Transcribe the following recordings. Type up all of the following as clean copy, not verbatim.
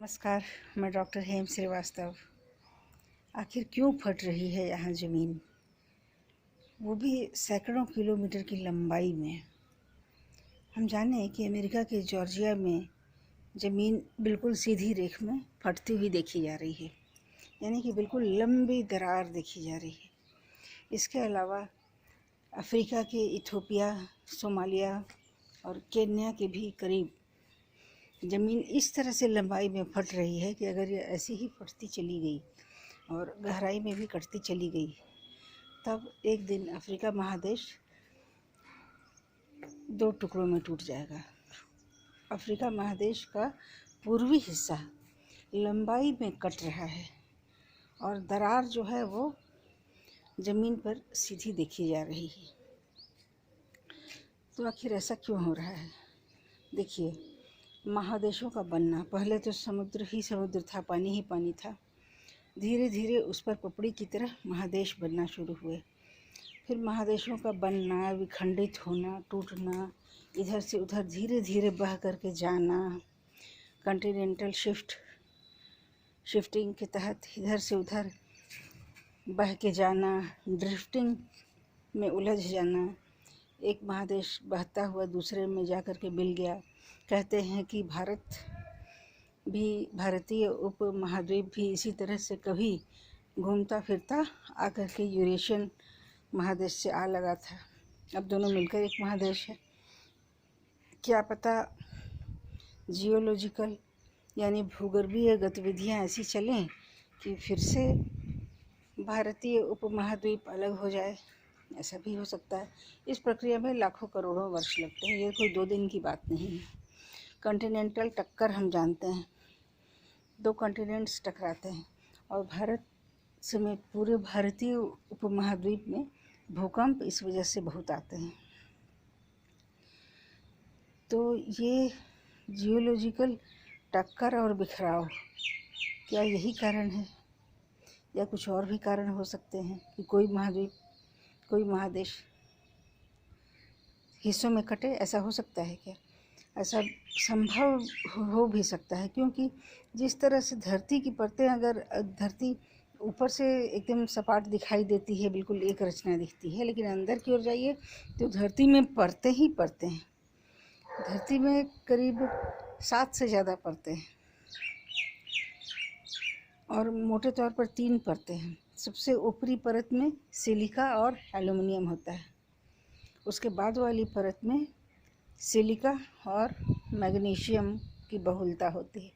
नमस्कार। मैं डॉक्टर हेम श्रीवास्तव। आखिर क्यों फट रही है यहाँ ज़मीन, वो भी सैकड़ों किलोमीटर की लंबाई में। हम जाने कि अमेरिका के जॉर्जिया में ज़मीन बिल्कुल सीधी रेख में फटती हुई देखी जा रही है, यानी कि बिल्कुल लंबी दरार देखी जा रही है। इसके अलावा अफ्रीका के इथियोपिया, सोमालिया और केन्या के भी करीब ज़मीन इस तरह से लंबाई में फट रही है कि अगर ये ऐसी ही फटती चली गई और गहराई में भी कटती चली गई, तब एक दिन अफ्रीका महादेश दो टुकड़ों में टूट जाएगा। अफ्रीका महादेश का पूर्वी हिस्सा लंबाई में कट रहा है और दरार जो है वो ज़मीन पर सीधी देखी जा रही है। तो आखिर ऐसा क्यों हो रहा है? देखिए, महादेशों का बनना, पहले तो समुद्र ही समुद्र था, पानी ही पानी था। धीरे धीरे उस पर पपड़ी की तरह महादेश बनना शुरू हुए। फिर महादेशों का बनना, विखंडित होना, टूटना, इधर से उधर धीरे धीरे बह करके जाना, कॉन्टिनेंटल शिफ्टिंग के तहत इधर से उधर बह के जाना, ड्रिफ्टिंग में उलझ जाना। एक महादेश बहता हुआ दूसरे में जा कर के मिल गया। कहते हैं कि भारतीय उपमहाद्वीप भी इसी तरह से कभी घूमता फिरता आकर के यूरेशियन महादेश से आ लगा था। अब दोनों मिलकर एक महादेश है। क्या पता जियोलॉजिकल यानी भूगर्भीय गतिविधियां ऐसी चलें कि फिर से भारतीय उपमहाद्वीप अलग हो जाए। ऐसा भी हो सकता है। इस प्रक्रिया में लाखों करोड़ों वर्ष लगते हैं। ये कोई 2 दिन की बात नहीं है। कॉन्टिनेंटल टक्कर हम जानते हैं, 2 कॉन्टिनेंट्स टकराते हैं और भारत समेत पूरे भारतीय उपमहाद्वीप में भूकंप इस वजह से बहुत आते हैं। तो ये जियोलॉजिकल टक्कर और बिखराव, क्या यही कारण है या कुछ और भी कारण हो सकते हैं कि कोई महाद्वीप, कोई महादेश हिस्सों में कटे? ऐसा हो सकता है क्या? ऐसा संभव हो भी सकता है, क्योंकि जिस तरह से धरती की परतें, अगर धरती ऊपर से एकदम सपाट दिखाई देती है, बिल्कुल एक रचना दिखती है, लेकिन अंदर की ओर जाइए तो धरती में परतें ही परतें हैं। धरती में करीब 7 से ज़्यादा परतें हैं और मोटे तौर पर 3 परतें हैं। सबसे ऊपरी परत में सिलिका और एल्युमिनियम होता है। उसके बाद वाली परत में सिलिका और मैग्नीशियम की बहुलता होती है।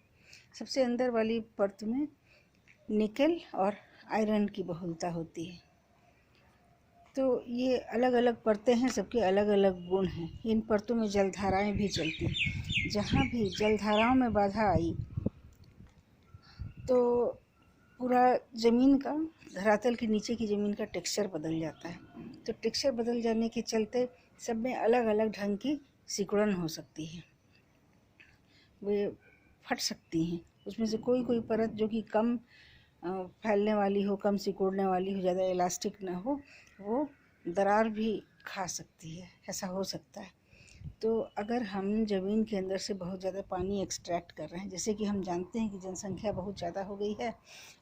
सबसे अंदर वाली परत में निकेल और आयरन की बहुलता होती है। तो ये अलग अलग परतें हैं, सबके अलग अलग गुण हैं। इन परतों में जलधाराएं भी चलती हैं। जहाँ भी जलधाराओं में बाधा आई तो पूरा ज़मीन का, धरातल के नीचे की ज़मीन का टेक्सचर बदल जाता है। तो टेक्सचर बदल जाने के चलते सब में अलग अलग ढंग की सिकुड़न हो सकती है, वे फट सकती हैं। उसमें से कोई कोई परत जो कि कम फैलने वाली हो, कम सिकुड़ने वाली हो, ज़्यादा इलास्टिक ना हो, वो दरार भी खा सकती है। ऐसा हो सकता है। तो अगर हम ज़मीन के अंदर से बहुत ज़्यादा पानी एक्सट्रैक्ट कर रहे हैं, जैसे कि हम जानते हैं कि जनसंख्या बहुत ज़्यादा हो गई है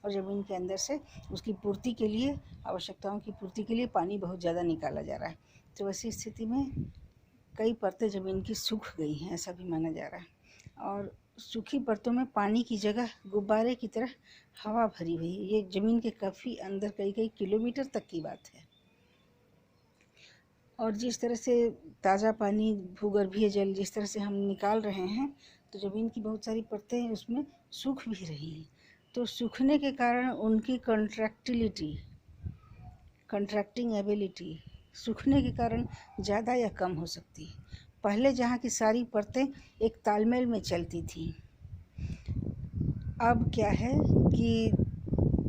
और ज़मीन के अंदर से उसकी पूर्ति के लिए, आवश्यकताओं की पूर्ति के लिए पानी बहुत ज़्यादा निकाला जा रहा है, तो वैसी स्थिति में कई परतें ज़मीन की सूख गई हैं, ऐसा भी माना जा रहा है। और सूखी परतों में पानी की जगह गुब्बारे की तरह हवा भरी हुई है। ये ज़मीन के काफ़ी अंदर, कई कई किलोमीटर तक की बात है। और जिस तरह से ताज़ा पानी, भूगर्भीय जल जिस तरह से हम निकाल रहे हैं, तो ज़मीन की बहुत सारी परतें उसमें सूख भी रही हैं। तो सूखने के कारण उनकी कंट्रैक्टिंग एबिलिटी सूखने के कारण ज़्यादा या कम हो सकती है। पहले जहाँ की सारी परतें एक तालमेल में चलती थीं, अब क्या है कि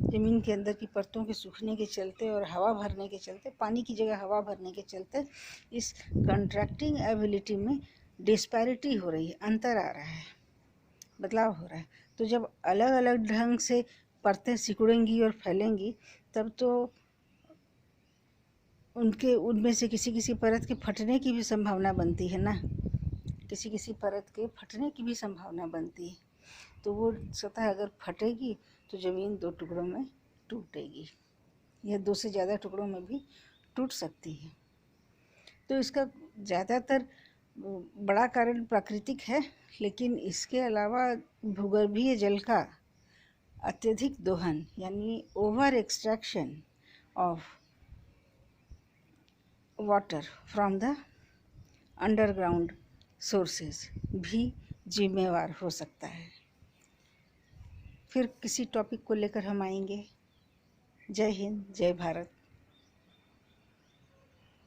ज़मीन के अंदर की परतों के सूखने के चलते और हवा भरने के चलते, पानी की जगह हवा भरने के चलते, इस कंट्रैक्टिंग एबिलिटी में डिस्पैरिटी हो रही है, अंतर आ रहा है, बदलाव हो रहा है। तो जब अलग अलग ढंग से परतें सिकुड़ेंगी और फैलेंगी, तब तो उनमें से किसी किसी परत के फटने की भी संभावना बनती है ना, किसी किसी परत के फटने की भी संभावना बनती है। तो वो सतह अगर फटेगी तो ज़मीन 2 टुकड़ों में टूटेगी, या 2 से ज़्यादा टुकड़ों में भी टूट सकती है। तो इसका ज़्यादातर बड़ा कारण प्राकृतिक है, लेकिन इसके अलावा भूगर्भीय जल का अत्यधिक दोहन यानी over extraction of water from the underground sources भी जिम्मेवार हो सकता है। फिर किसी टॉपिक को लेकर हम आएंगे। जय हिंद, जय भारत।